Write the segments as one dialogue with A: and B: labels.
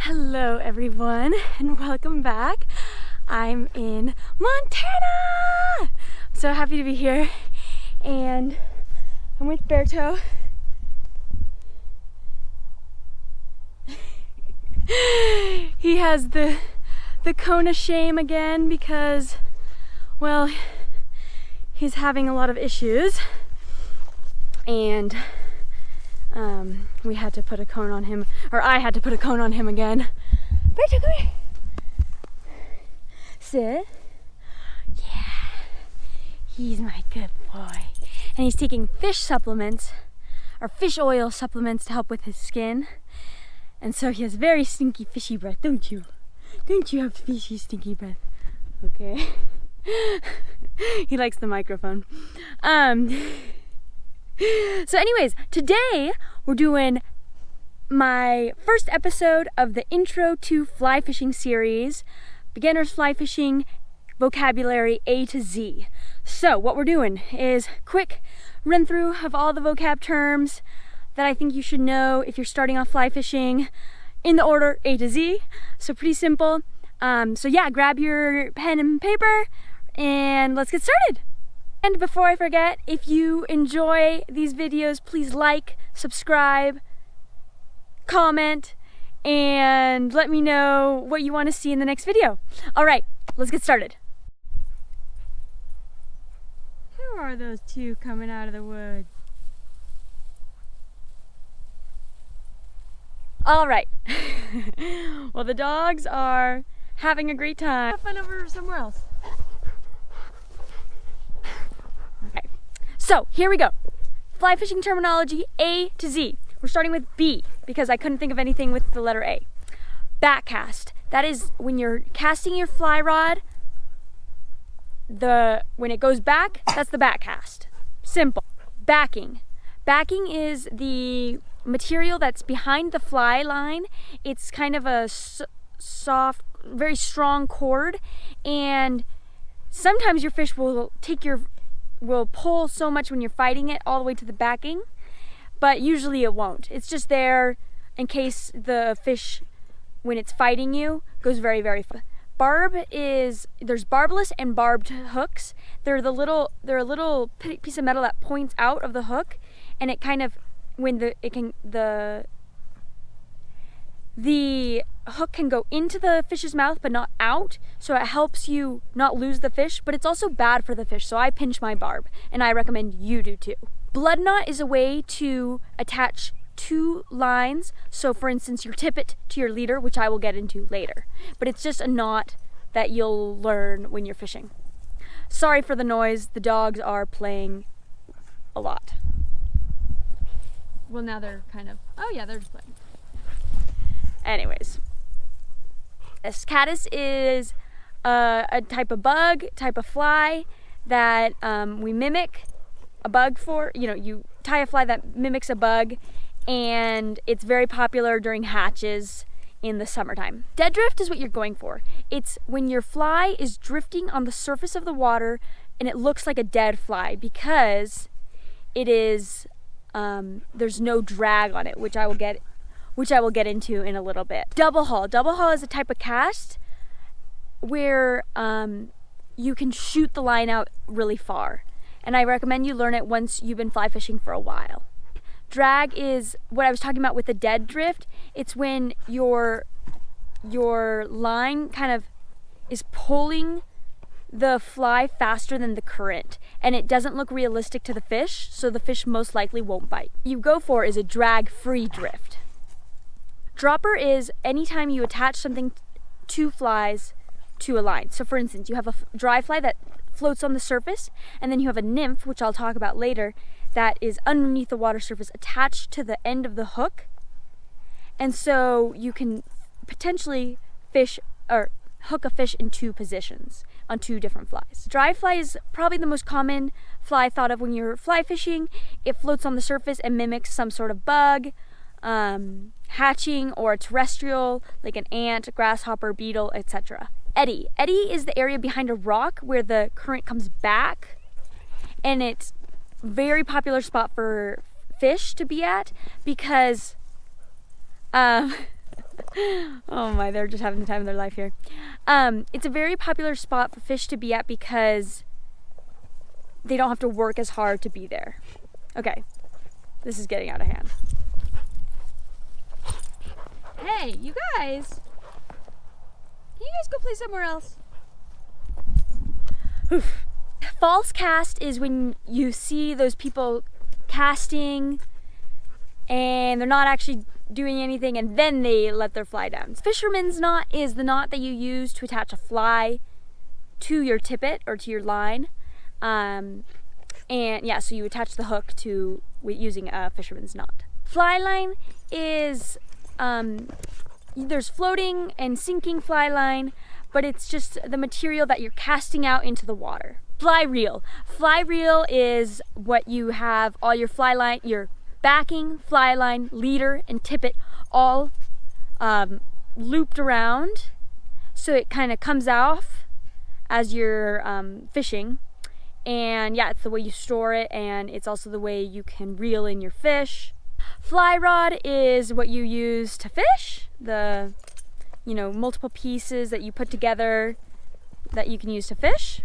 A: Hello everyone and welcome back. I'm in Montana! I'm so happy to be here and I'm with Berto. He has the Kona shame again because, well, he's having a lot of issues and we had to put a cone on him, or I had to put a cone on him again. Berto, come here. Sit. Yeah, he's my good boy. And he's taking fish supplements, or fish oil supplements to help with his skin. And so he has very stinky fishy breath, don't you? Don't you have fishy stinky breath? Okay. He likes the microphone. So anyways, today we're doing my first episode of the Intro to Fly Fishing series, Beginner's Fly Fishing Vocabulary A to Z. So what we're doing is quick run through of all the vocab terms that I think you should know if you're starting off fly fishing in the order A to Z. So pretty simple. So yeah, grab your pen and paper and let's get started. And before I forget, if you enjoy these videos, please like, subscribe, comment, and let me know what you want to see in the next video. All right, let's get started. Who are those two coming out of the woods? All right. Well, the dogs are having a great time. Have fun over somewhere else. Okay, so here we go. Fly fishing terminology A to Z. We're starting with B because I couldn't think of anything with the letter A. Backcast. That is when you're casting your fly rod, when it goes back, that's the backcast. Simple. Backing. Backing is the material that's behind the fly line. It's kind of a soft, very strong cord, and sometimes your fish will pull so much when you're fighting it all the way to the backing, but usually it won't. It's just there in case the fish, when it's fighting you, goes very, very far. Barb is, there's barbless and barbed hooks. They're a little piece of metal that points out of the hook, and it kind of, the hook can go into the fish's mouth but not out, so it helps you not lose the fish, but it's also bad for the fish, so I pinch my barb, and I recommend you do too. Blood knot is a way to attach two lines, so for instance your tippet to your leader, which I will get into later, but it's just a knot that you'll learn when you're fishing. Sorry for the noise, the dogs are playing a lot. Well, now they're kind of, oh yeah, they're just playing. Anyways, Escatus is a type of bug, type of fly that we mimic a bug for. You know, you tie a fly that mimics a bug, and it's very popular during hatches in the summertime. Dead drift is what you're going for. It's when your fly is drifting on the surface of the water and it looks like a dead fly because it is, there's no drag on it, which I will get into in a little bit. Double haul. Double haul is a type of cast where you can shoot the line out really far. And I recommend you learn it once you've been fly fishing for a while. Drag is what I was talking about with the dead drift. It's when your line kind of is pulling the fly faster than the current, and it doesn't look realistic to the fish, so the fish most likely won't bite. What you go for is a drag-free drift. Dropper is anytime you attach something, two flies to a line. So for instance, you have a dry fly that floats on the surface, and then you have a nymph, which I'll talk about later, that is underneath the water surface attached to the end of the hook. And so you can potentially fish or hook a fish in two positions on two different flies. Dry fly is probably the most common fly thought of when you're fly fishing. It floats on the surface and mimics some sort of bug, hatching, or a terrestrial like an ant, grasshopper, beetle, etc. Eddy. Eddy is the area behind a rock where the current comes back, and it's a very popular spot for fish to be at because Oh my, they're just having the time of their life here. It's a very popular spot for fish to be at because they don't have to work as hard to be there. Okay, this is getting out of hand. Hey, you guys! Can you guys go play somewhere else? Oof. False cast is when you see those people casting and they're not actually doing anything and then they let their fly down. Fisherman's knot is the knot that you use to attach a fly to your tippet or to your line. And yeah, so you attach the hook to using a fisherman's knot. Fly line is, there's floating and sinking fly line, but it's just the material that you're casting out into the water. Fly reel. Fly reel is what you have all your fly line, your backing, fly line, leader, and tippet all looped around, so it kind of comes off as you're fishing. And yeah, it's the way you store it, and it's also the way you can reel in your fish. Fly rod is what you use to fish, the multiple pieces that you put together that you can use to fish.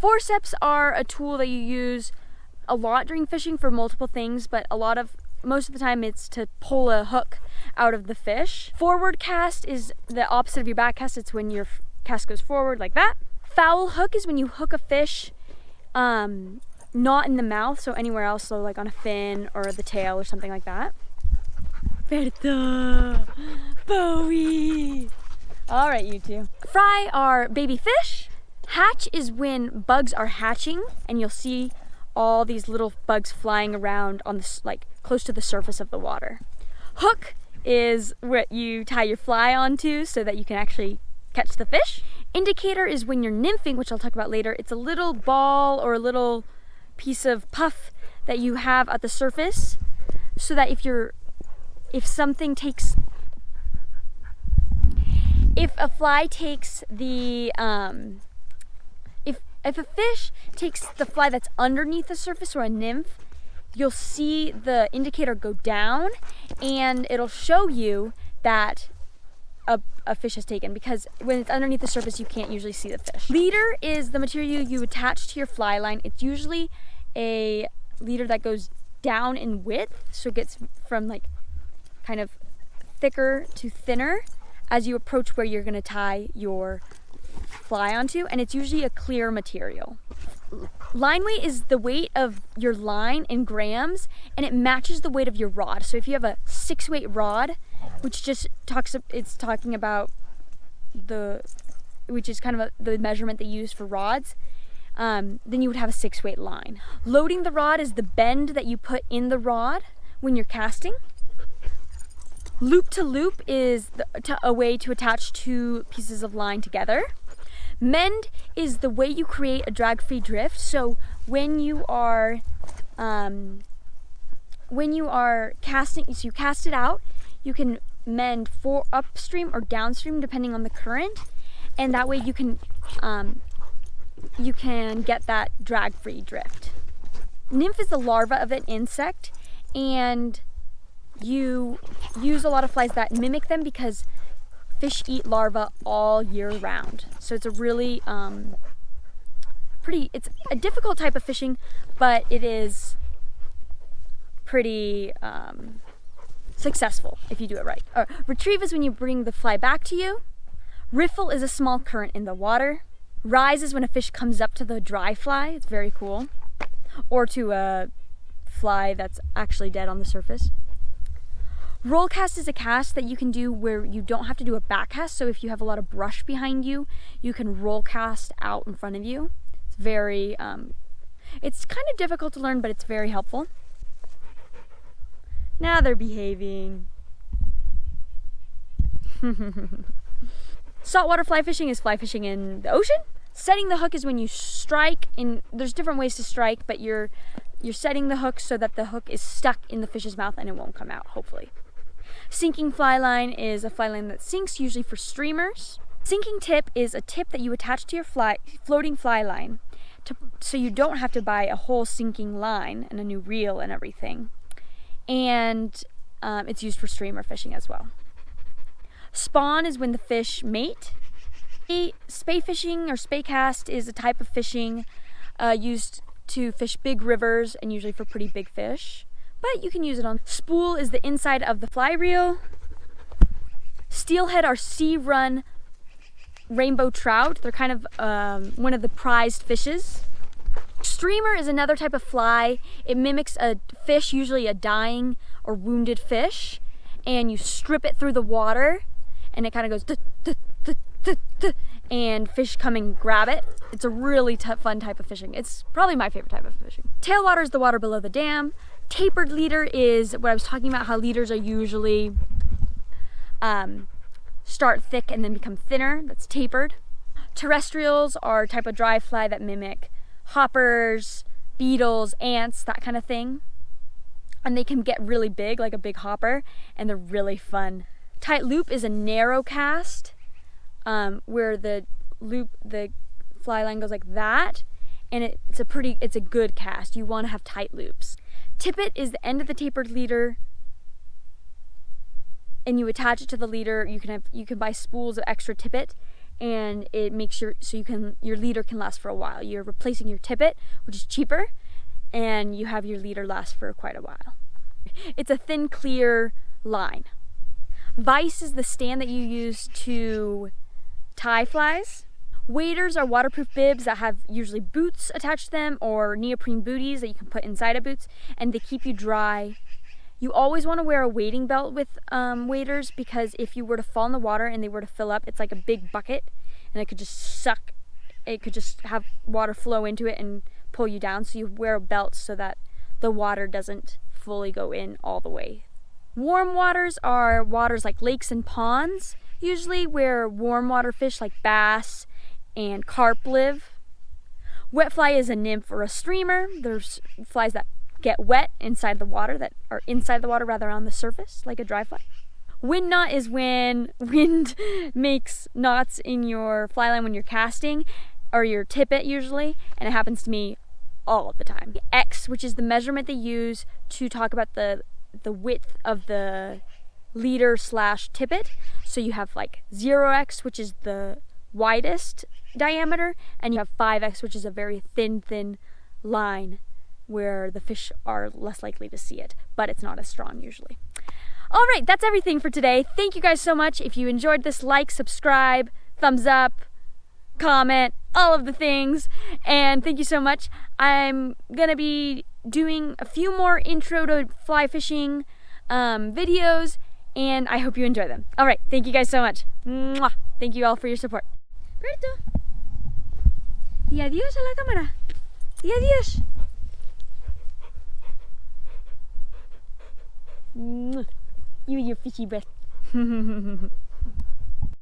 A: Forceps are a tool that you use a lot during fishing for multiple things, but most of the time it's to pull a hook out of the fish. Forward cast is the opposite of your back cast. It's when your cast goes forward like that. Foul hook is when you hook a fish not in the mouth, so anywhere else, so like on a fin or the tail or something like that. Bertha! Bowie! All right, you two. Fry are baby fish. Hatch is when bugs are hatching and you'll see all these little bugs flying around on the, like close to the surface of the water. Hook is what you tie your fly onto so that you can actually catch the fish. Indicator is when you're nymphing, which I'll talk about later. It's a little ball or a little piece of puff that you have at the surface so that if a fly takes the if a fish takes the fly that's underneath the surface, or a nymph, you'll see the indicator go down and it'll show you that a fish is taken, because when it's underneath the surface you can't usually see the fish. Leader is the material you attach to your fly line. It's usually a leader that goes down in width, so it gets from like kind of thicker to thinner as you approach where you're going to tie your fly onto, and it's usually a clear material. Line weight is the weight of your line in grams, and it matches the weight of your rod. So if you have a 6-weight rod, which just it's talking about which is kind of the measurement they use for rods, then you would have a 6-weight line. Loading the rod is the bend that you put in the rod when you're casting. Loop to loop is a way to attach two pieces of line together. Mend is the way you create a drag-free drift. So when you are casting, so you cast it out, you can mend for upstream or downstream depending on the current, and that way you can get that drag-free drift. Nymph is the larva of an insect, and you use a lot of flies that mimic them because fish eat larvae all year round. So it's a really it's a difficult type of fishing, but it is pretty successful if you do it right. Retrieve is when you bring the fly back to you. Riffle is a small current in the water. Rise is when a fish comes up to the dry fly. It's very cool. Or to a fly that's actually dead on the surface. Roll cast is a cast that you can do where you don't have to do a back cast. So if you have a lot of brush behind you, you can roll cast out in front of you. It's very, it's kind of difficult to learn, but it's very helpful. Now they're behaving. Saltwater fly fishing is fly fishing in the ocean. Setting the hook is when you strike, there's different ways to strike, but you're setting the hook so that the hook is stuck in the fish's mouth and it won't come out, hopefully. Sinking fly line is a fly line that sinks, usually for streamers. Sinking tip is a tip that you attach to your floating fly line so you don't have to buy a whole sinking line and a new reel and everything. And it's used for streamer fishing as well. Spawn is when the fish mate. Spey fishing or spey cast is a type of fishing used to fish big rivers and usually for pretty big fish, but you can use it on. Spool is the inside of the fly reel. Steelhead are sea run rainbow trout. They're kind of one of the prized fishes. Streamer is another type of fly. It mimics a fish, usually a dying or wounded fish, and you strip it through the water and it kind of goes duh, duh, duh, duh, duh, and fish come and grab it. It's a really fun type of fishing. It's probably my favorite type of fishing. Tailwater is the water below the dam. Tapered leader is what I was talking about, how leaders are usually start thick and then become thinner. That's tapered. Terrestrials are a type of dry fly that mimic hoppers, beetles, ants, that kind of thing. And they can get really big, like a big hopper, and they're really fun. Tight loop is a narrow cast where the fly line goes like that, and it's a good cast. You want to have tight loops. Tippet is the end of the tapered leader, and you attach it to the leader. You can buy spools of extra tippet, and it makes your leader can last for a while. You're replacing your tippet, which is cheaper, and you have your leader last for quite a while. It's a thin, clear line. Vise is the stand that you use to tie flies. Waders are waterproof bibs that have usually boots attached to them or neoprene booties that you can put inside of boots, and they keep you dry. You always want to wear a wading belt with waders, because if you were to fall in the water and they were to fill up, it's like a big bucket and it could just suck. It could just have water flow into it and pull you down. So you wear a belt so that the water doesn't fully go in all the way. Warm waters are waters like lakes and ponds, usually where warm water fish like bass and carp live. Wet fly is a nymph or a streamer. There's flies that get wet inside the water, that are inside the water rather on the surface, like a dry fly. Wind knot is when wind makes knots in your fly line when you're casting, or your tippet usually, and it happens to me all of the time. X, which is the measurement they use to talk about the width of the leader / tippet. So you have like 0x, which is the widest diameter, and you have 5x, which is a very thin line where the fish are less likely to see it, but it's not as strong usually. All right, that's everything for today. Thank you guys so much. If you enjoyed this, like, subscribe, thumbs up, comment, all of the things, and thank you so much. I'm gonna be doing a few more intro to fly fishing videos, and I hope you enjoy them. All right, thank you guys so much. Mwah. Thank you all for your support. Berto, y adiós a la cámara. Y adiós. You and your fishy breath.